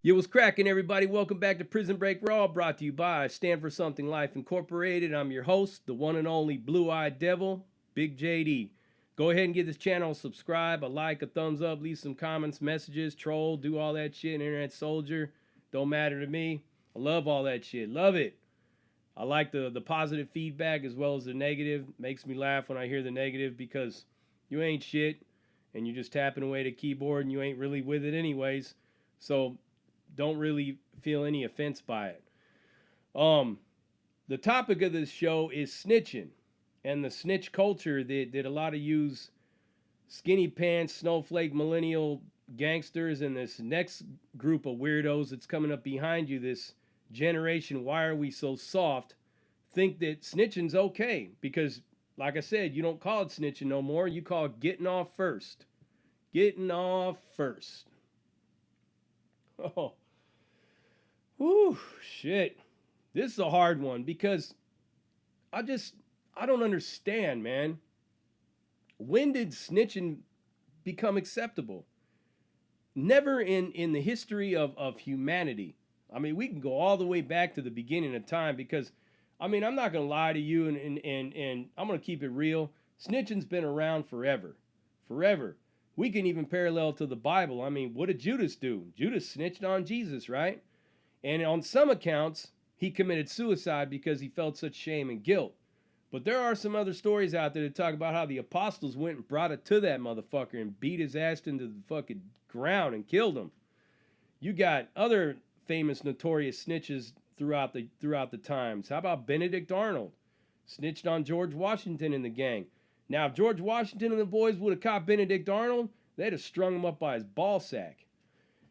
Yo, what's cracking, everybody? Welcome back to Prison Break Raw, brought to you by Stand for Something Life Incorporated. I'm your host, the one and only Blue-Eyed Devil, Big JD. Go ahead and give this channel a subscribe, a like, a thumbs up, leave some comments, messages, troll, do all that shit, internet soldier. Don't matter to me. I love all that shit. Love it. I like the positive feedback as well as the negative. Makes me laugh when I hear the negative because you ain't shit and you're just tapping away the keyboard and you ain't really with it anyways. So don't really feel any offense by it. The topic of this show is snitching and the snitch culture that a lot of use skinny pants, snowflake, millennial gangsters, and this next group of weirdos that's coming up behind you, this generation, why are we so soft, think that snitching's okay. Because, like I said, you don't call it snitching no more. You call it getting off first. Getting off first. Oh. Whew, shit. This is a hard one because I don't understand, man. When did snitching become acceptable? Never in the history of humanity. I mean, we can go all the way back to the beginning of time because, I mean, I'm not going to lie to you and I'm going to keep it real. Snitching's been around forever. Forever. We can even parallel to the Bible. I mean, what did Judas do? Judas snitched on Jesus, right? And on some accounts, he committed suicide because he felt such shame and guilt. But there are some other stories out there that talk about how the apostles went and brought it to that motherfucker and beat his ass into the fucking ground and killed him. You got other famous notorious snitches throughout the times. How about Benedict Arnold? Snitched on George Washington and the gang. Now, if George Washington and the boys would have caught Benedict Arnold, they'd have strung him up by his ball sack.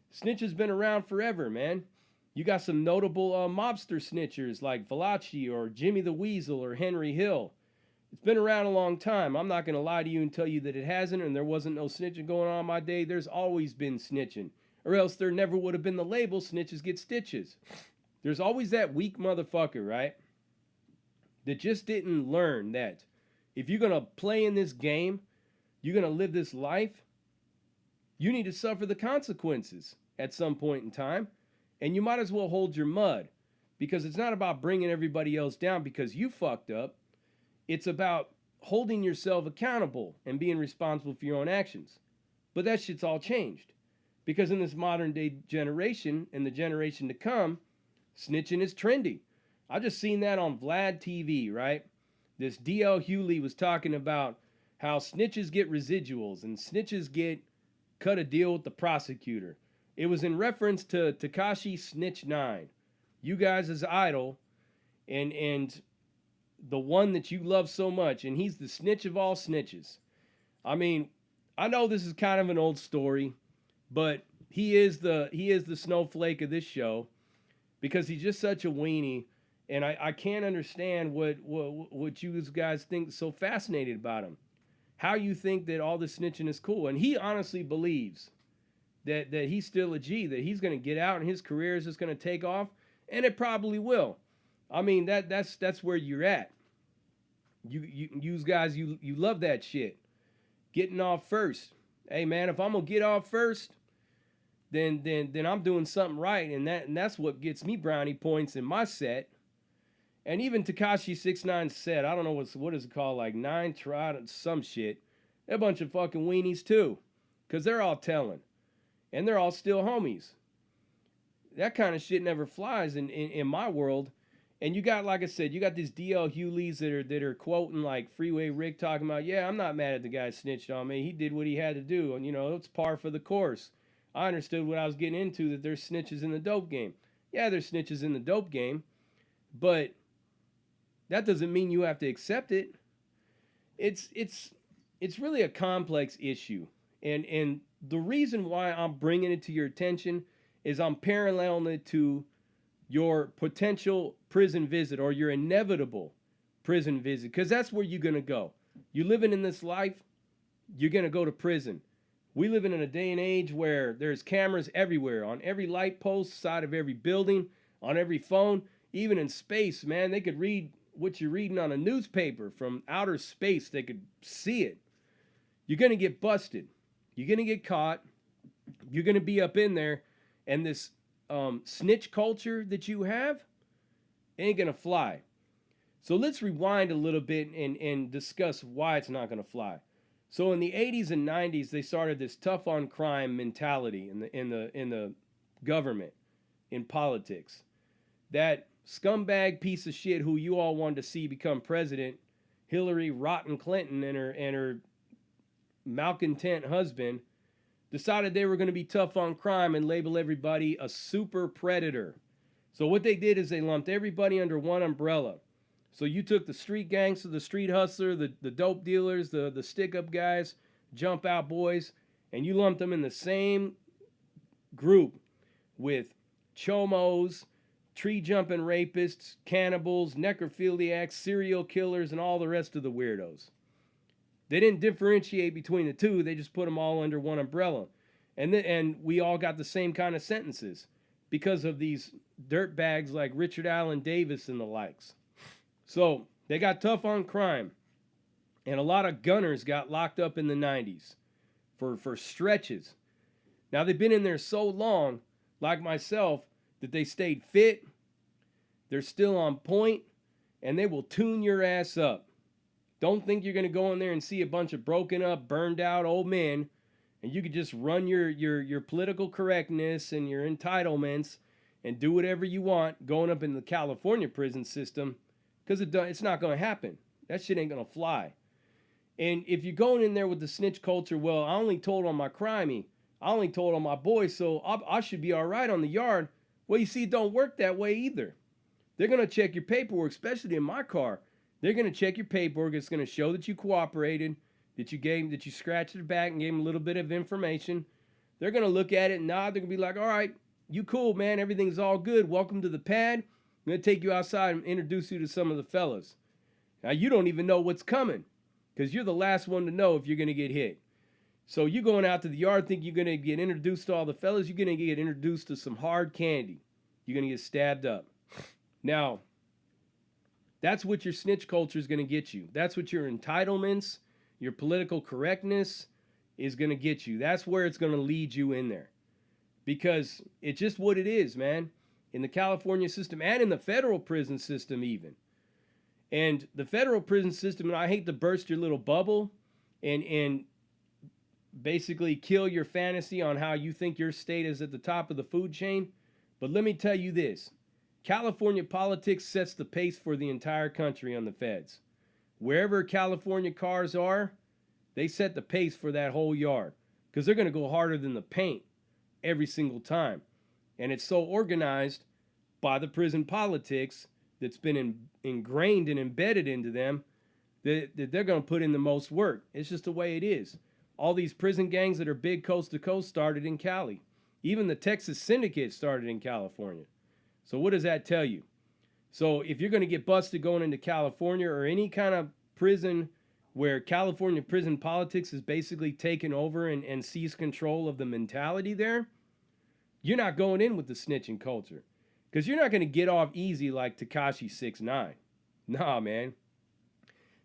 Snitch has been around forever, man. You got some notable mobster snitchers like Valachi or Jimmy the Weasel or Henry Hill. It's been around a long time. I'm not going to lie to you and tell you that it hasn't and there wasn't no snitching going on in my day. There's always been snitching. Or else there never would have been the label snitches get stitches. There's always that weak motherfucker, right? That just didn't learn that if you're going to play in this game, you're going to live this life, you need to suffer the consequences at some point in time. And you might as well hold your mud because it's not about bringing everybody else down because you fucked up. It's about holding yourself accountable and being responsible for your own actions. But that shit's all changed because in this modern day generation and the generation to come, snitching is trendy. I just seen that on Vlad TV, right? This DL Hewley was talking about how snitches get residuals and snitches get cut a deal with the prosecutor. It was in reference to Tekashi Snitch-Nine, you guys' as idol, and the one that you love so much, and he's the snitch of all snitches. I mean, I know this is kind of an old story, but he is the snowflake of this show because he's just such a weenie, and I can't understand what you guys think so fascinated about him. How you think that all this snitching is cool, and he honestly believes that he's still a G, that he's going to get out and his career is just going to take off, and it probably will. I mean, that's where you're at. You guys, you love that shit. Getting off first. Hey man, if I'm going to get off first, then I'm doing something right, and that's what gets me brownie points in my set. And even Tekashi 6ix9ine said, I don't know what is it called, like 9 trot some shit. They're a bunch of fucking weenies too, because they're all telling. And they're all still homies. That kind of shit never flies in my world. And you got, like I said, you got these DL Hewleys that are quoting like Freeway Rick talking about, yeah, I'm not mad at the guy who snitched on me. He did what he had to do. And, you know, it's par for the course. I understood what I was getting into, that there's snitches in the dope game. Yeah, there's snitches in the dope game. But that doesn't mean you have to accept it. It's really a complex issue. And the reason why I'm bringing it to your attention is I'm paralleling it to your potential prison visit or your inevitable prison visit, because that's where you're going to go. You living in this life, you're going to go to prison. We live in a day and age where there's cameras everywhere, on every light post, side of every building, on every phone, even in space, man. They could read what you're reading on a newspaper from outer space. They could see it. You're going to get busted. You're going to get caught. You're going to be up in there. And this snitch culture that you have, ain't gonna fly. So let's rewind a little bit and discuss why it's not gonna fly. So in the 80s and 90s, they started this tough on crime mentality in the government, in politics. That scumbag piece of shit who you all wanted to see become president, Hillary Rotten Clinton and her malcontent husband, decided they were going to be tough on crime and label everybody a super predator. So what they did is they lumped everybody under one umbrella. So you took the street gangster, the street hustler, the dope dealers, the stick-up guys, jump out boys, and you lumped them in the same group with chomos, tree-jumping rapists, cannibals, necrophiliacs, serial killers, and all the rest of the weirdos. They didn't differentiate between the two. They just put them all under one umbrella. And we all got the same kind of sentences because of these dirtbags like Richard Allen Davis and the likes. So they got tough on crime. And a lot of gunners got locked up in the 90s for stretches. Now they've been in there so long, like myself, that they stayed fit, they're still on point, and they will tune your ass up. Don't think you're going to go in there and see a bunch of broken up, burned out old men, and you could just run your political correctness and your entitlements and do whatever you want going up in the California prison system, because it's not going to happen. That shit ain't going to fly. And if you're going in there with the snitch culture, well, I only told on my crimey, I only told on my boys, so I should be all right on the yard. Well, you see, it don't work that way either. They're going to check your paperwork, especially in my car. They're going to check your paperwork. It's going to show that you cooperated, that you scratched their back and gave them a little bit of information. They're going to look at it and nod. They're going to be like, all right, you cool, man. Everything's all good. Welcome to the pad. I'm going to take you outside and introduce you to some of the fellas. Now, you don't even know what's coming because you're the last one to know if you're going to get hit. So you going out to the yard, think you're going to get introduced to all the fellas, you're going to get introduced to some hard candy. You're going to get stabbed up. Now, that's what your snitch culture is going to get you. That's what your entitlements, your political correctness is going to get you. That's where it's going to lead you in there. Because it's just what it is, man. In the California system and in the federal prison system even. And the federal prison system, and I hate to burst your little bubble and basically kill your fantasy on how you think your state is at the top of the food chain. But let me tell you this. California politics sets the pace for the entire country on the feds. Wherever California cars are, they set the pace for that whole yard. Because they're going to go harder than the paint every single time. And it's so organized by the prison politics that's been ingrained and embedded into them that they're going to put in the most work. It's just the way it is. All these prison gangs that are big coast to coast started in Cali. Even the Texas Syndicate started in California. So what does that tell you? So if you're going to get busted going into California or any kind of prison where California prison politics is basically taken over and seized control of the mentality there, you're not going in with the snitching culture. Because you're not going to get off easy like Tekashi 6ix9ine. Nah, man.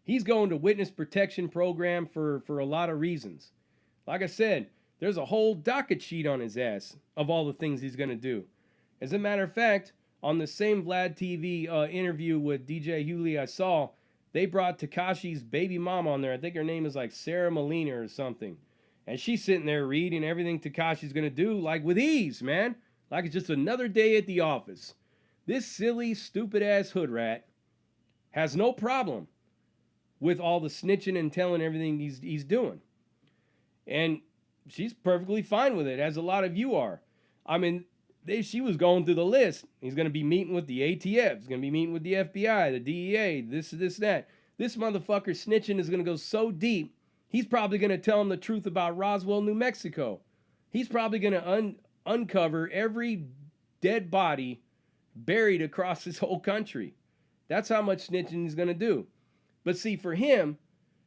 He's going to witness protection program for a lot of reasons. Like I said, there's a whole docket sheet on his ass of all the things he's going to do. As a matter of fact, on the same Vlad TV interview with DJ Hewley I saw, they brought Tekashi's baby mom on there. I think her name is like Sarah Molina or something. And she's sitting there reading everything Tekashi's going to do like with ease, man. Like it's just another day at the office. This silly, stupid-ass hood rat has no problem with all the snitching and telling everything he's doing. And she's perfectly fine with it, as a lot of you are. I mean, she was going through the list. He's going to be meeting with the ATF. He's going to be meeting with the FBI, the DEA, this, that. This motherfucker snitching is going to go so deep, he's probably going to tell him the truth about Roswell, New Mexico. He's probably going to uncover every dead body buried across this whole country. That's how much snitching he's going to do. But see, for him,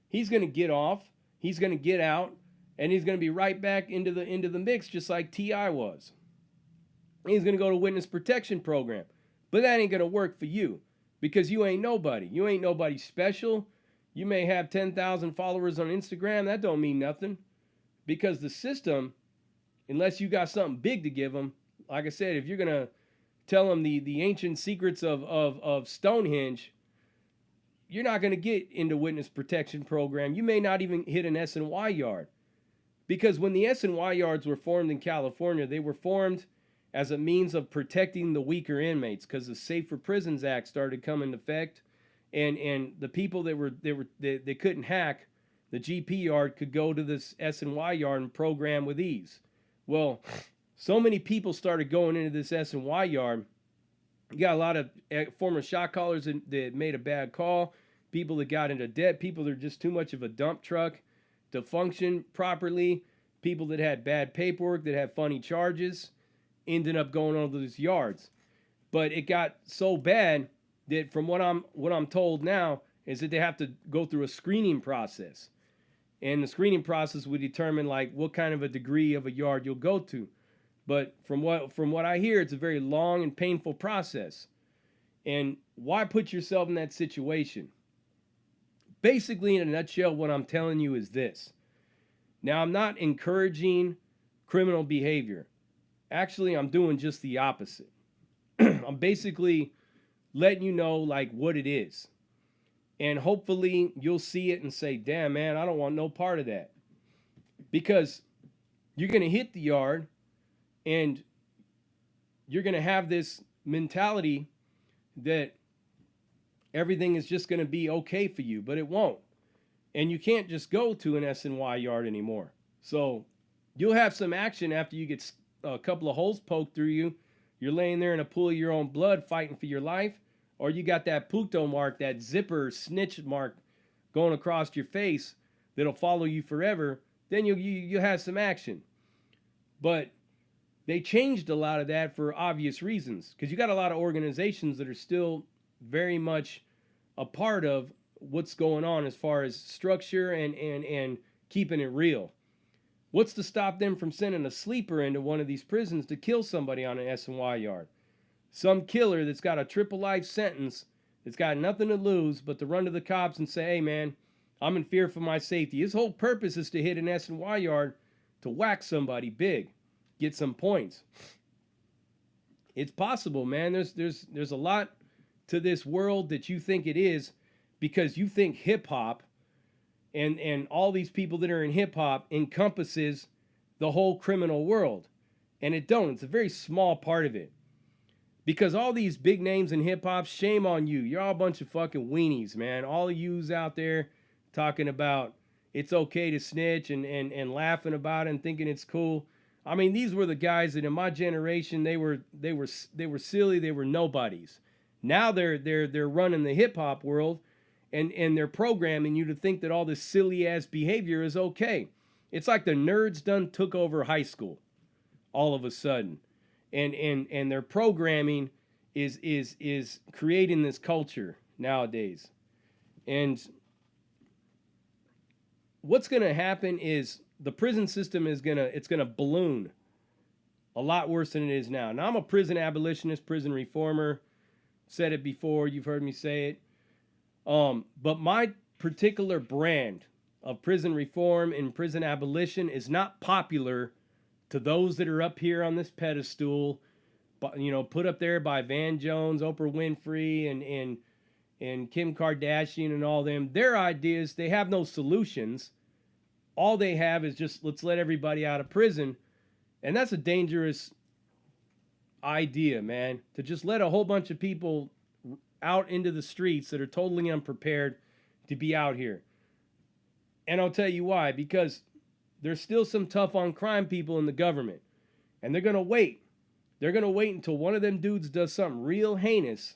he's going to get off, he's going to get out, and he's going to be right back into the mix just like T.I. was. He's going to go to witness protection program. But that ain't going to work for you because you ain't nobody. You ain't nobody special. You may have 10,000 followers on Instagram. That don't mean nothing because the system, unless you got something big to give them, like I said, if you're going to tell them the ancient secrets of Stonehenge, you're not going to get into witness protection program. You may not even hit an S&Y yard. Because when the S&Y yards were formed in California, they were formed as a means of protecting the weaker inmates, because the Safer Prisons Act started coming into effect, and the people they couldn't hack the GP yard could go to this S&Y yard and program with ease. Well, so many people started going into this S&Y yard. You got a lot of former shot callers that made a bad call, people that got into debt, people that are just too much of a dump truck to function properly, people that had bad paperwork, that had funny charges, ended up going on those yards. But it got so bad that, from what I'm told now, is that they have to go through a screening process. And the screening process would determine like what kind of a degree of a yard you'll go to. But from what I hear, it's a very long and painful process. And why put yourself in that situation? Basically, in a nutshell, what I'm telling you is this. Now, I'm not encouraging criminal behavior. Actually, I'm doing just the opposite. I'm basically letting you know like what it is. And hopefully you'll see it and say, damn, man, I don't want no part of that. Because you're going to hit the yard and you're going to have this mentality that everything is just going to be okay for you, but it won't. And you can't just go to an S&Y yard anymore. So you'll have some action after you get a couple of holes poked through you. You're laying there in a pool of your own blood fighting for your life. Or you got that puto mark, that zipper snitch mark going across your face that'll follow you forever. Then you have some action. But they changed a lot of that for obvious reasons. Because you got a lot of organizations that are still very much a part of what's going on as far as structure and keeping it real. What's to stop them from sending a sleeper into one of these prisons to kill somebody on an S&Y yard? Some killer that's got a triple life sentence, that's got nothing to lose but to run to the cops and say, hey man, I'm in fear for my safety. His whole purpose is to hit an S&Y yard to whack somebody big, get some points. It's possible, man. There's a lot to this world that you think it is, because you think hip-hop and all these people that are in hip-hop encompasses the whole criminal world. And it don't. It's a very small part of it. Because all these big names in hip-hop, shame on you. You're all a bunch of fucking weenies, man. All of yous out there talking about it's okay to snitch and laughing about it and thinking it's cool. I mean, these were the guys that in my generation, they were silly, they were nobodies. Now they're running the hip-hop world, and they're programming you to think that all this silly-ass behavior is okay. It's like the nerds done took over high school all of a sudden. And their programming is creating this culture nowadays. And what's going to happen is the prison system is going to balloon a lot worse than it is now. Now, I'm a prison abolitionist, prison reformer. Said it before, you've heard me say it. But my particular brand of prison reform and prison abolition is not popular to those that are up here on this pedestal, you know, put up there by Van Jones, Oprah Winfrey, and Kim Kardashian and all them. Their ideas, they have no solutions. All they have is just, let's let everybody out of prison. And that's a dangerous idea, man, to just let a whole bunch of people out into the streets that are totally unprepared to be out here. And I'll tell you why. Because there's still some tough on crime people in the government. And they're going to wait. They're going to wait until one of them dudes does something real heinous.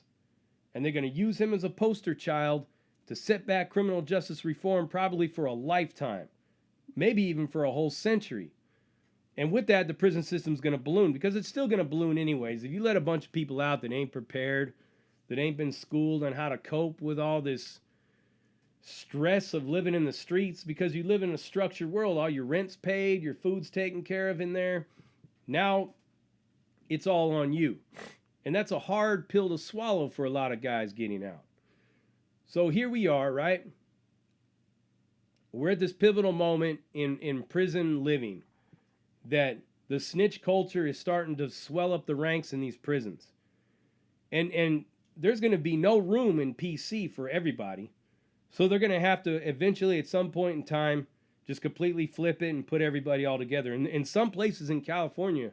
And they're going to use him as a poster child to set back criminal justice reform probably for a lifetime. Maybe even for a whole century. And with that, the prison system's going to balloon. Because it's still going to balloon anyways. If you let a bunch of people out that ain't prepared, that ain't been schooled on how to cope with all this stress of living in the streets, because you live in a structured world, all your rent's paid, your food's taken care of in there. Now it's all on you. And that's a hard pill to swallow for a lot of guys getting out. So here we are, right? We're at this pivotal moment in prison living that The snitch culture is starting to swell up the ranks in these prisons. And there's going to be no room in PC for everybody. So they're going to have to eventually, at some point in time, just completely flip it and put everybody all together. And in some places in California,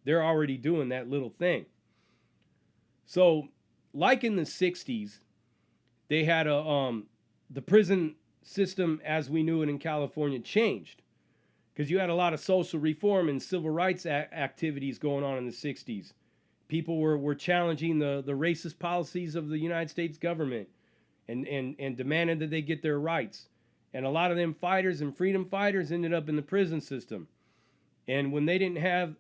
they're already doing that little thing. So, like in the 60s, they had the prison system as we knew it in California changed. Because you had a lot of social reform and civil rights activities going on in the 60s. People were challenging the racist policies of the United States government and demanded that they get their rights. And a lot of them fighters and freedom fighters ended up in the prison system. And when they didn't have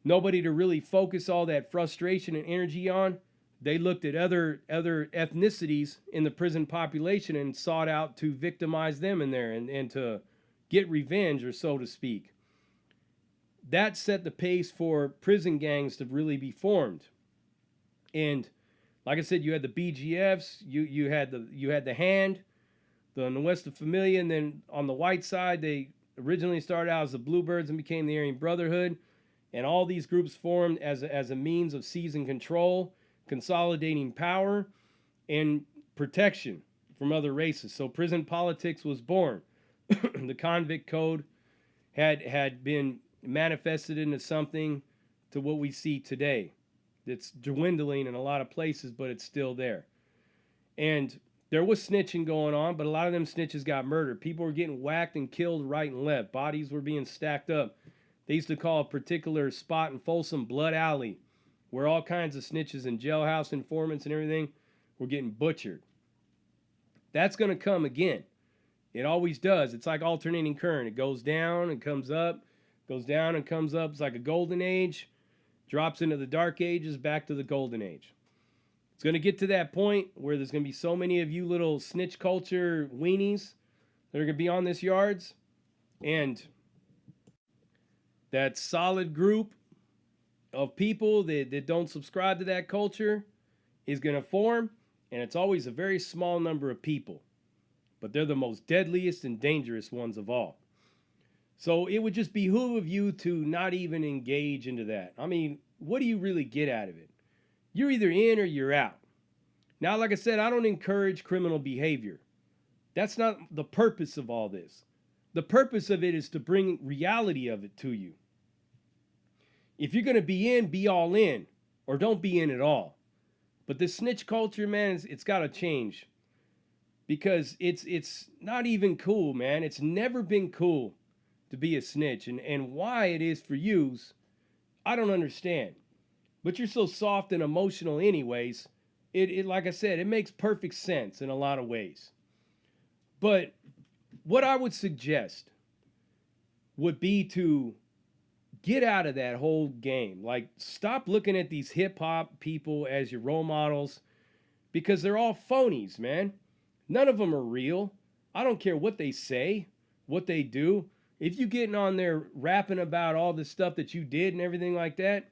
nobody to really focus all that frustration and energy on, they looked at other ethnicities in the prison population and sought out to victimize them in there and to get revenge, or so to speak. That set the pace for prison gangs to really be formed. And like I said, you had the BGFs, you had the Hand, the Nuestra Familia, and then on the white side, they originally started out as the Bluebirds and became the Aryan Brotherhood. And all these groups formed as a means of seizing control, consolidating power, and protection from other races. So prison politics was born. The convict code had been manifested into something to what we see today. It's dwindling in a lot of places, but it's still there. And there was snitching going on, but a lot of them snitches got murdered. People were getting whacked and killed right and left. Bodies were being stacked up. They used to call a particular spot in Folsom Blood Alley, where all kinds of snitches and jailhouse informants and everything were getting butchered. That's going to come again. It always does. It's like alternating current. It goes down and comes up, goes down and comes up. It's like a golden age, drops into the dark ages, back to the golden age. It's going to get to that point where there's going to be so many of you little snitch culture weenies that are going to be on this yards, and that solid group of people that don't subscribe to that culture is going to form, and it's always a very small number of people. But they're the most deadliest and dangerous ones of all. So it would just behoove you to not even engage into that. I mean, what do you really get out of it? You're either in or you're out. Now, like I said, I don't encourage criminal behavior. That's not the purpose of all this. The purpose of it is to bring reality of it to you. If you're going to be in, be all in, or don't be in at all. But this snitch culture, man, it's got to change. Because it's not even cool, man. It's never been cool to be a snitch. And why it is for yous, I don't understand. But you're so soft and emotional anyways. It like I said, it makes perfect sense in a lot of ways. But what I would suggest would be to get out of that whole game. Like, stop looking at these hip-hop people as your role models, because they're all phonies, man. None of them are real. I don't care what they say, what they do. If you getting on there rapping about all the stuff that you did and everything like that,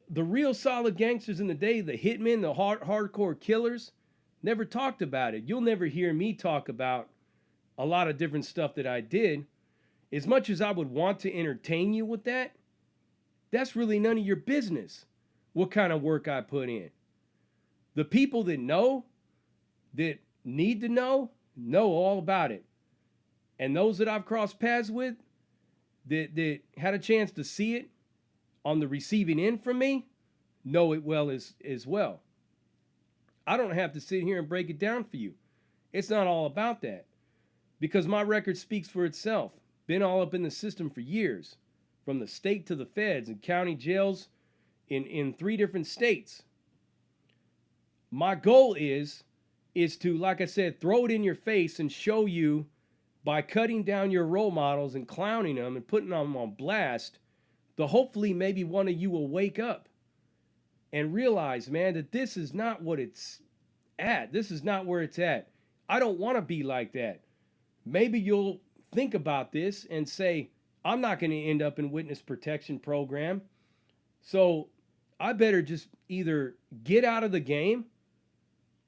the real solid gangsters in the day, the hitmen, the hardcore killers, never talked about it. You'll never hear me talk about a lot of different stuff that I did. As much as I would want to entertain you with that, that's really none of your business what kind of work I put in. The people that know, that need to know all about it. And those that I've crossed paths with that had a chance to see it on the receiving end from me know it well as well. I don't have to sit here and break it down for you. It's not all about that, because my record speaks for itself. Been all up in the system for years, from the state to the feds and county jails in 3 different states. My goal is to, like I said, throw it in your face and show you, by cutting down your role models and clowning them and putting them on blast, that hopefully maybe one of you will wake up and realize, man, that this is not what it's at. This is not where it's at. I don't want to be like that. Maybe you'll think about this and say, I'm not going to end up in witness protection program, so I better just either get out of the game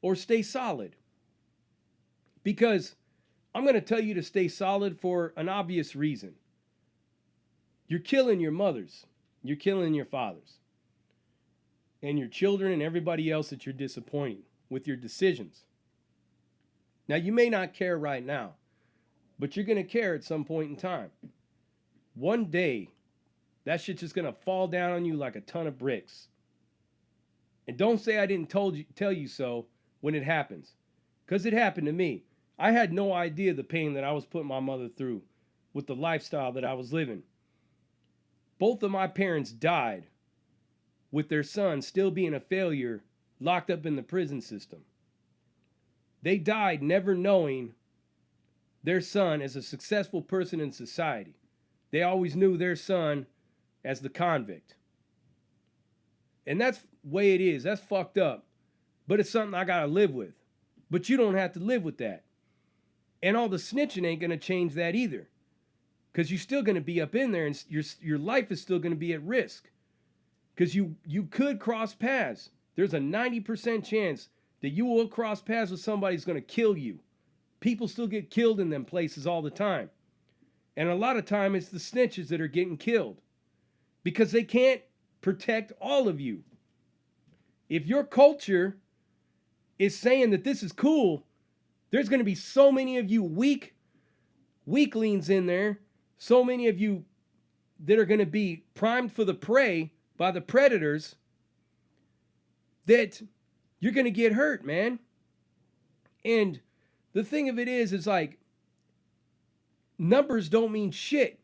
or stay solid. Because I'm going to tell you to stay solid for an obvious reason. You're killing your mothers. You're killing your fathers. And your children and everybody else that you're disappointing with your decisions. Now, you may not care right now, but you're going to care at some point in time. One day, that shit's just going to fall down on you like a ton of bricks. And don't say I didn't tell you so when it happens. Because it happened to me. I had no idea the pain that I was putting my mother through with the lifestyle that I was living. Both of my parents died with their son still being a failure, locked up in the prison system. They died never knowing their son as a successful person in society. They always knew their son as the convict. And that's the way it is. That's fucked up. But it's something I gotta live with. But you don't have to live with that. And all the snitching ain't gonna change that either. Because you're still gonna be up in there and your life is still gonna be at risk. Because you could cross paths. There's a 90% chance that you will cross paths with somebody who's gonna kill you. People still get killed in them places all the time. And a lot of time it's the snitches that are getting killed. Because they can't protect all of you. If your culture is saying that this is cool, there's going to be so many of you weaklings in there, so many of you that are going to be primed for the prey by the predators, that you're going to get hurt, man. And the thing of it is like, numbers don't mean shit.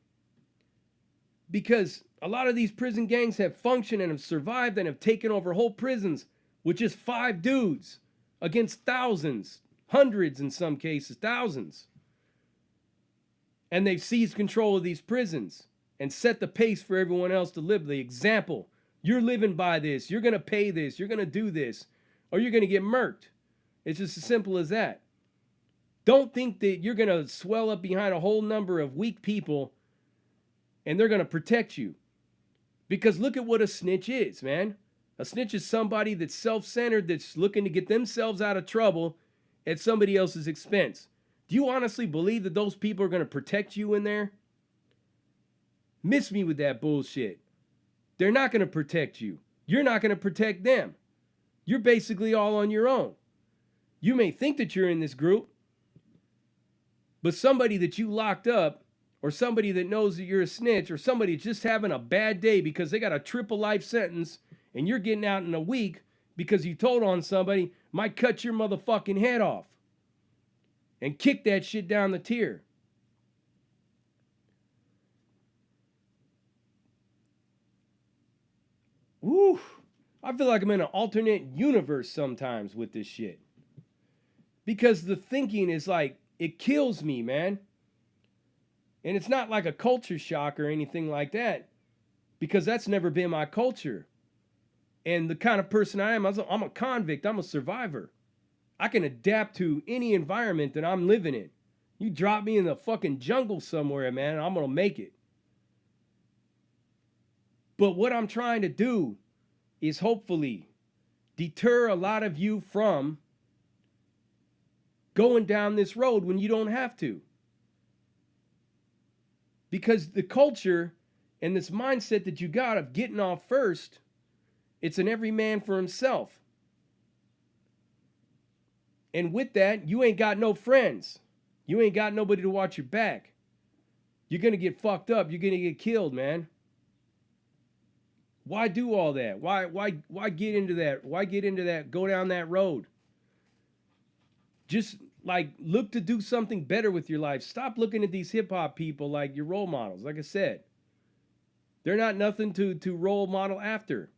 Because a lot of these prison gangs have functioned and have survived and have taken over whole prisons with just 5 dudes against thousands, hundreds in some cases, thousands. And they've seized control of these prisons and set the pace for everyone else to live. The example, you're living by this, you're going to pay this, you're going to do this, or you're going to get murked. It's just as simple as that. Don't think that you're going to swell up behind a whole number of weak people and they're going to protect you. Because look at what a snitch is, man. A snitch is somebody that's self-centered, that's looking to get themselves out of trouble at somebody else's expense. Do you honestly believe that those people are going to protect you in there? Miss me with that bullshit. They're not going to protect you. You're not going to protect them. You're basically all on your own. You may think that you're in this group, but somebody that you locked up, or somebody that knows that you're a snitch, or somebody just having a bad day because they got a triple life sentence and you're getting out in a week because you told on somebody, might cut your motherfucking head off and kick that shit down the tier. Woo! I feel like I'm in an alternate universe sometimes with this shit. Because the thinking is like, it kills me, man. And it's not like a culture shock or anything like that, because that's never been my culture. And the kind of person I am, I'm a convict, I'm a survivor. I can adapt to any environment that I'm living in. You drop me in the fucking jungle somewhere, man, I'm gonna make it. But what I'm trying to do is hopefully deter a lot of you from going down this road when you don't have to. Because the culture and this mindset that you got of getting off first, it's an every man for himself. And with that, you ain't got no friends. You ain't got nobody to watch your back. You're going to get fucked up. You're going to get killed, man. Why do all that? Why get into that? Why get into that? Go down that road. Just like look to do something better with your life. Stop looking at these hip hop people like your role models. Like I said, they're not nothing to role model after.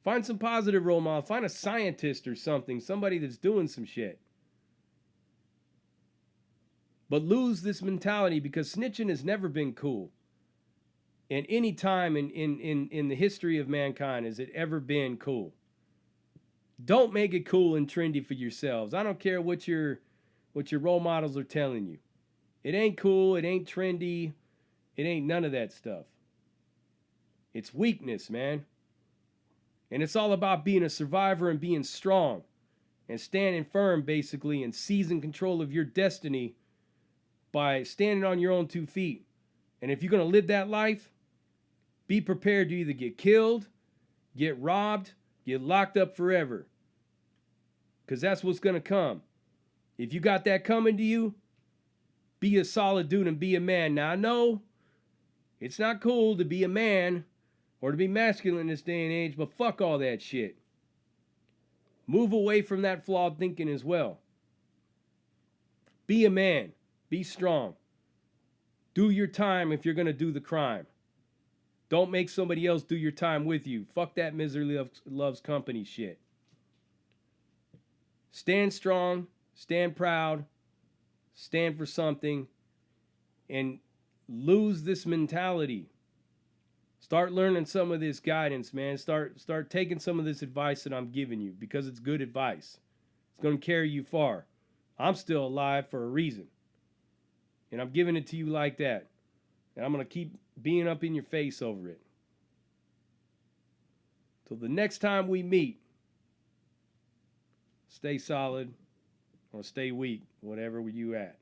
Find some positive role model. Find a scientist or something. Somebody that's doing some shit. But lose this mentality, because snitching has never been cool. And any time in the history of mankind has it ever been cool. Don't make it cool and trendy for yourselves. I don't care what your role models are telling you. It ain't cool. It ain't trendy. It ain't none of that stuff. It's weakness, man. And it's all about being a survivor and being strong and standing firm, basically, and seizing control of your destiny by standing on your own 2 feet. And if you're going to live that life, Be prepared to either get killed, get robbed, get locked up forever. Because that's what's going to come. If you got that coming to you, be a solid dude and be a man. Now, I know it's not cool to be a man or to be masculine in this day and age, but fuck all that shit. Move away from that flawed thinking as well. Be a man. Be strong. Do your time if you're going to do the crime. Don't make somebody else do your time with you. Fuck that misery loves company shit. Stand strong. Stand proud. Stand for something. And lose this mentality. Start learning some of this guidance, man. Start taking some of this advice that I'm giving you because it's good advice. It's going to carry you far. I'm still alive for a reason. And I'm giving it to you like that. And I'm going to keep being up in your face over it. Till the next time we meet, stay solid or stay weak, whatever you at.